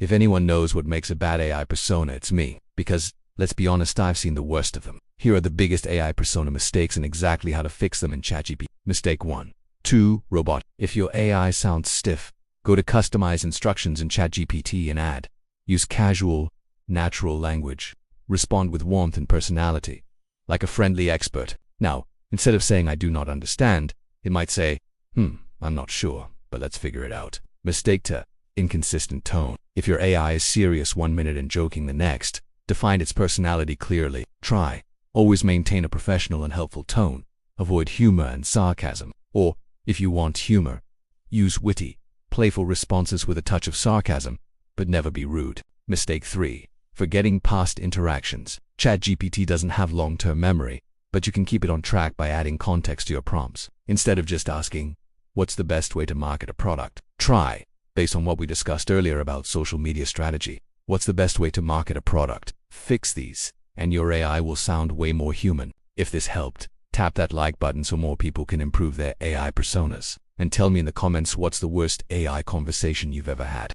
If anyone knows what makes a bad AI persona, it's me. Because, let's be honest, I've seen the worst of them. Here are the biggest AI persona mistakes and exactly how to fix them in ChatGPT. Mistake 1. 2. Robotic. If your AI sounds stiff, go to Customize Instructions in ChatGPT and add. Use casual, natural language. Respond with warmth and personality, like a friendly expert. Now, instead of saying I do not understand, it might say, I'm not sure, but let's figure it out. Mistake 2. Inconsistent tone. If your AI is serious one minute and joking the next, define its personality clearly. Try. Always maintain a professional and helpful tone. Avoid humor and sarcasm. Or, if you want humor, use witty, playful responses with a touch of sarcasm, but never be rude. Mistake 3. Forgetting past interactions. ChatGPT doesn't have long-term memory, but you can keep it on track by adding context to your prompts. Instead of just asking, what's the best way to market a product? Try, based on what we discussed earlier about social media strategy, what's the best way to market a product? Fix these, and your AI will sound way more human. If this helped, tap that like button so more people can improve their AI personas. And tell me in the comments what's the worst AI conversation you've ever had.